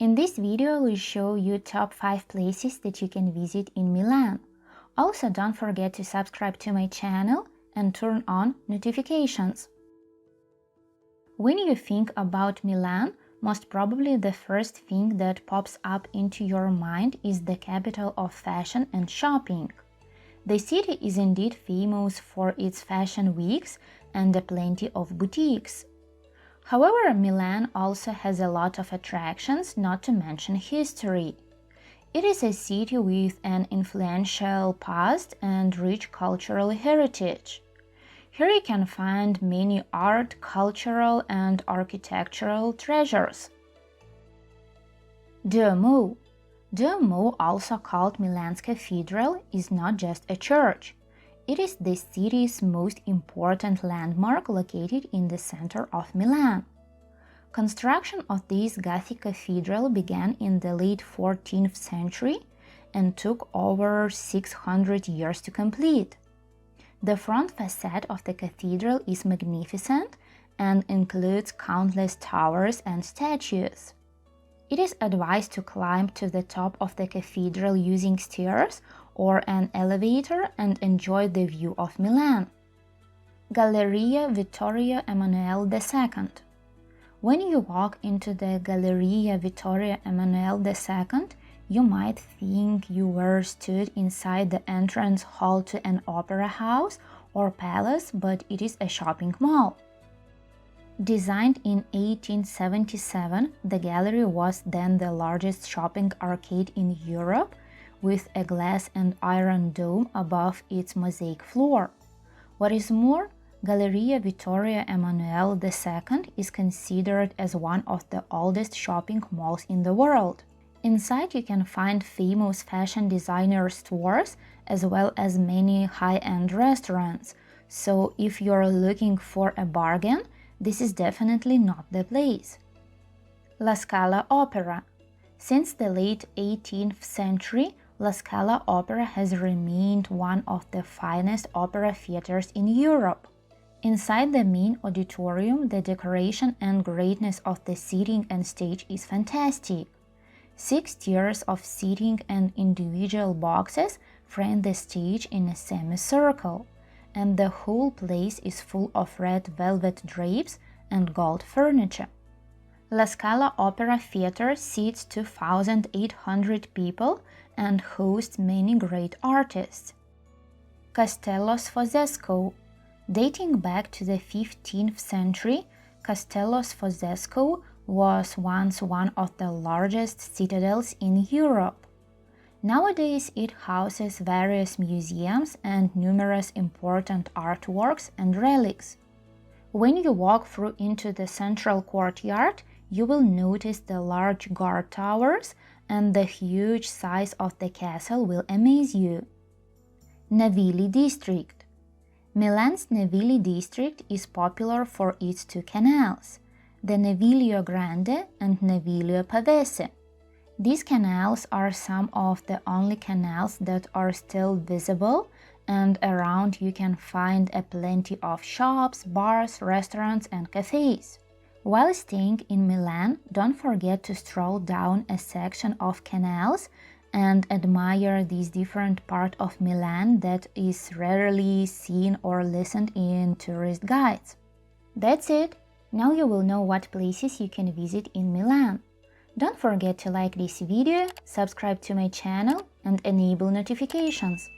In this video, I will show you top 5 places that you can visit in Milan. Also, don't forget to subscribe to my channel and turn on notifications. When you think about Milan, most probably the first thing that pops up into your mind is the capital of fashion and shopping. The city is indeed famous for its fashion weeks and plenty of boutiques. However, Milan also has a lot of attractions, not to mention history. It is a city with an influential past and rich cultural heritage. Here you can find many art, cultural and architectural treasures. Duomo. Duomo, also called Milan's Cathedral, is not just a church. It is the city's most important landmark located in the center of Milan. Construction of this Gothic cathedral began in the late 14th century and took over 600 years to complete. The front facade of the cathedral is magnificent and includes countless towers and statues. It is advised to climb to the top of the cathedral using stairs or an elevator and enjoy the view of Milan. Galleria Vittorio Emanuele II. When you walk into the Galleria Vittorio Emanuele II, you might think you were stood inside the entrance hall to an opera house or palace, but it is a shopping mall. Designed in 1877, the gallery was then the largest shopping arcade in Europe, with a glass and iron dome above its mosaic floor. What is more, Galleria Vittorio Emanuele II is considered as one of the oldest shopping malls in the world. Inside you can find famous fashion designer stores as well as many high-end restaurants, so if you're looking for a bargain, this is definitely not the place. La Scala Opera. Since the late 18th century, La Scala Opera has remained one of the finest opera theaters in Europe. Inside the main auditorium, the decoration and greatness of the seating and stage is fantastic. 6 tiers of seating and individual boxes frame the stage in a semicircle, and the whole place is full of red velvet drapes and gold furniture. La Scala Opera Theatre seats 2,800 people and hosts many great artists. Castello Sforzesco. Dating back to the 15th century, Castello Sforzesco was once one of the largest citadels in Europe. Nowadays it houses various museums and numerous important artworks and relics. When you walk through into the central courtyard, you will notice the large guard towers, and the huge size of the castle will amaze you. Navili District. Milan's Navili district is popular for its 2 canals, the Naviglio Grande and Naviglio Pavese. These canals are some of the only canals that are still visible, and around you can find plenty of shops, bars, restaurants and cafes. While staying in Milan, don't forget to stroll down a section of canals and admire this different part of Milan that is rarely seen or listened in tourist guides. That's it! Now you will know what places you can visit in Milan. Don't forget to like this video, subscribe to my channel and enable notifications.